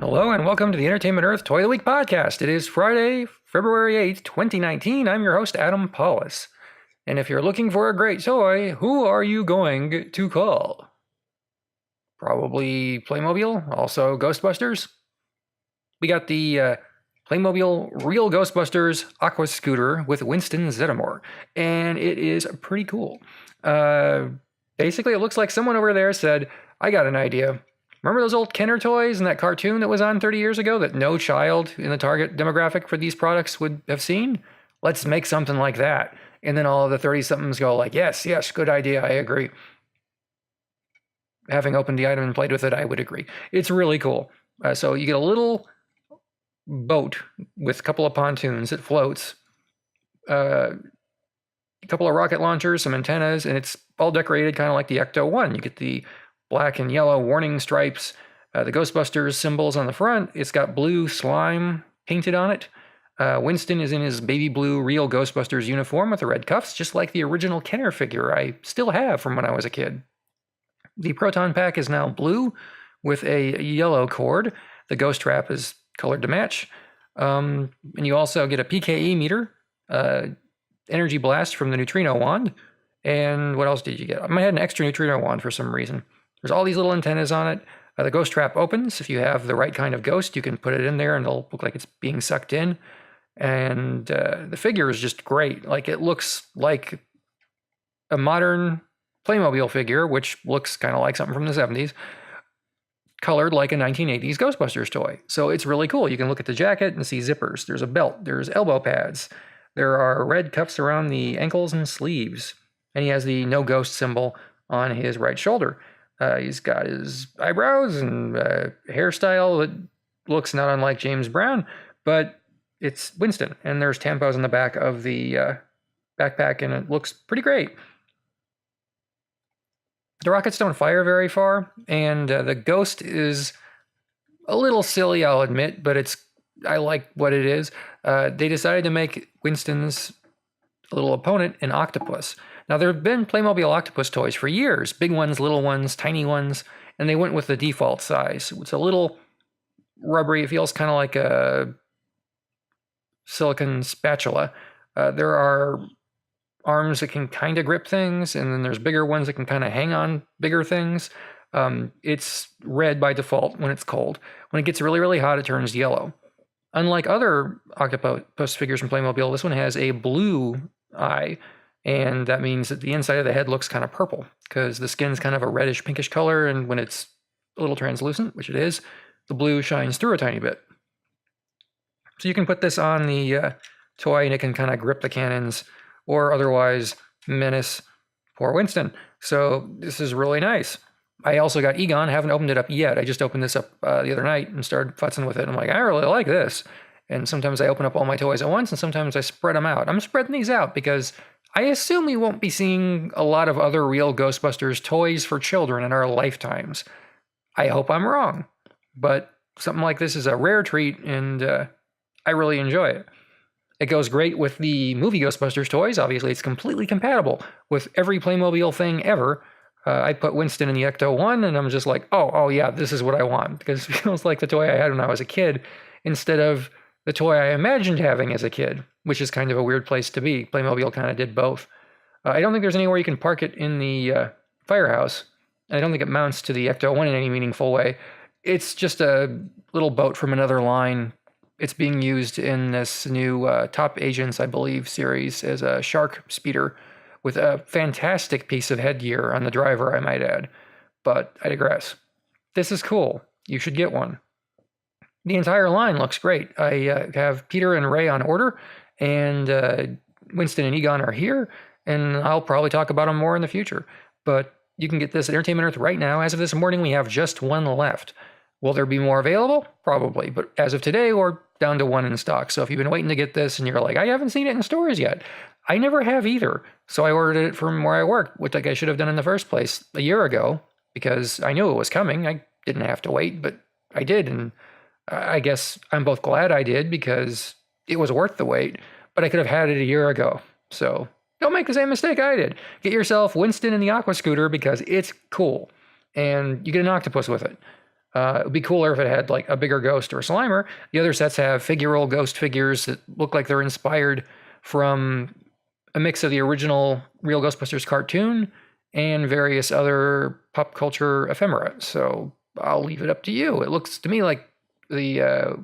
Hello and welcome to the Entertainment Earth Toy of the Week podcast. It is Friday, February 8th, 2019. I'm your host, Adam Paulus. And if you're looking for a great toy, who are you going to call? Probably Playmobil, also Ghostbusters. We got the Playmobil Real Ghostbusters Aqua Scooter with Winston Zeddemore, and it is pretty cool. Basically, it looks like someone over there said, I got an idea. Remember those old Kenner toys in that cartoon that was on 30 years ago that no child in the target demographic for these products would have seen? Let's make something like that. And then all of the 30-somethings go like, yes, good idea, I agree. Having opened the item and played with it, I would agree. It's really cool. So you get a little boat with a couple of pontoons that floats, a couple of rocket launchers, some antennas, and it's all decorated kind of like the Ecto-1. You get the black and yellow warning stripes, the Ghostbusters symbols on the front. It's got blue slime painted on it. Winston is in his baby blue Real Ghostbusters uniform with the red cuffs, just like the original Kenner figure I still have from when I was a kid. The proton pack is now blue with a yellow cord. The ghost trap is colored to match. And you also get a PKE meter, energy blast from the neutrino wand. And what else did you get? I might have an extra neutrino wand for some reason. There's all these little antennas on it. The ghost trap opens. If you have the right kind of ghost, you can put it in there and it'll look like it's being sucked in. And the figure is just great. Like, it looks like a modern Playmobil figure, which looks kind of like something from the 70s, colored like a 1980s Ghostbusters toy. So it's really cool. You can look at the jacket and see zippers. There's a belt. There's elbow pads. There are red cuffs around the ankles and sleeves. And he has the no ghost symbol on his right shoulder. He's got his eyebrows and hairstyle that looks not unlike James Brown, but it's Winston. And there's tampos on the back of the backpack, and it looks pretty great. The rockets don't fire very far, and the ghost is a little silly, I'll admit, but I like what it is. They decided to make Winston's little opponent an octopus. Now, there have been Playmobil octopus toys for years. Big ones, little ones, tiny ones, and they went with the default size. It's a little rubbery. It feels kind of like a silicone spatula. There are arms that can kind of grip things, and then there's bigger ones that can kind of hang on bigger things. It's red by default when it's cold. When it gets really, really hot, it turns yellow. Unlike other octopus figures from Playmobil, this one has a blue eye, and that means that the inside of the head looks kind of purple because the skin's kind of a reddish pinkish color, and when it's a little translucent, which it is, the blue shines through a tiny bit. So you can put this on the toy and it can kind of grip the cannons or otherwise menace poor Winston. So this is really nice. I also got Egon. I haven't opened it up yet. I just opened this up the other night and started futzing with it. I'm like, I really like this. And sometimes I open up all my toys at once, and sometimes I spread them out. I'm spreading these out because I assume we won't be seeing a lot of other Real Ghostbusters toys for children in our lifetimes. I hope I'm wrong, but something like this is a rare treat, and I really enjoy it. It goes great with the movie Ghostbusters toys. Obviously, it's completely compatible with every Playmobil thing ever. I put Winston in the Ecto-1, and I'm just like, oh yeah, this is what I want, because it feels like the toy I had when I was a kid instead of the toy I imagined having as a kid, which is kind of a weird place to be. Playmobil kind of did both. I don't think there's anywhere you can park it in the firehouse, and I don't think it mounts to the Ecto-1 in any meaningful way. It's just a little boat from another line. It's being used in this new Top Agents, I believe, series as a shark speeder with a fantastic piece of headgear on the driver, I might add. But I digress. This is cool. You should get one. The entire line looks great. I have Peter and Ray on order, and Winston and Egon are here, and I'll probably talk about them more in the future. But you can get this at Entertainment Earth right now. As of this morning, we have just one left. Will there be more available? Probably. But as of today, we're down to one in stock. So if you've been waiting to get this and you're like, I haven't seen it in stores yet, I never have either. So I ordered it from where I work, which I should have done in the first place a year ago because I knew it was coming. I didn't have to wait, but I did. And I guess I'm both glad I did because it was worth the wait, but I could have had it a year ago. So don't make the same mistake I did. Get yourself Winston in the Aqua Scooter because it's cool. And you get an octopus with it. It would be cooler if it had like a bigger ghost or a Slimer. The other sets have figural ghost figures that look like they're inspired from a mix of the original Real Ghostbusters cartoon and various other pop culture ephemera. So I'll leave it up to you. It looks to me like the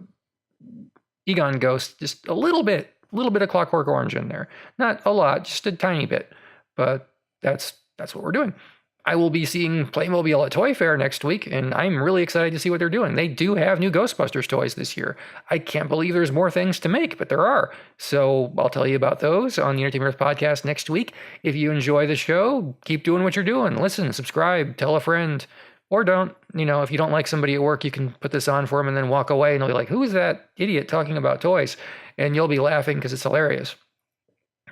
Egon ghost, just a little bit of Clockwork Orange in there. Not a lot, just a tiny bit. But that's what we're doing. I will be seeing Playmobil at Toy Fair next week, and I'm really excited to see what they're doing. They do have new Ghostbusters toys this year. I can't believe there's more things to make, but there are. So I'll tell you about those on the Entertainment Earth podcast next week. If you enjoy the show, keep doing what you're doing. Listen, subscribe, tell a friend, or don't. If you don't like somebody at work, you can put this on for them and then walk away, and they'll be like, who is that idiot talking about toys? And you'll be laughing because it's hilarious.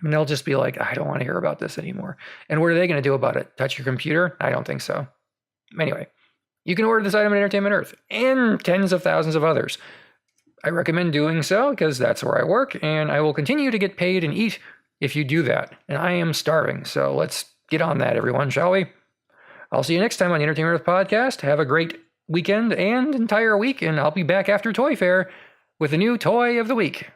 And they'll just be like, I don't want to hear about this anymore. And what are they going to do about it? Touch your computer? I don't think so. Anyway, you can order this item at Entertainment Earth and tens of thousands of others. I recommend doing so because that's where I work, and I will continue to get paid and eat if you do that. And I am starving, so let's get on that, everyone, shall we? I'll see you next time on the Entertainment Earth podcast. Have a great weekend and entire week, and I'll be back after Toy Fair with a new Toy of the Week.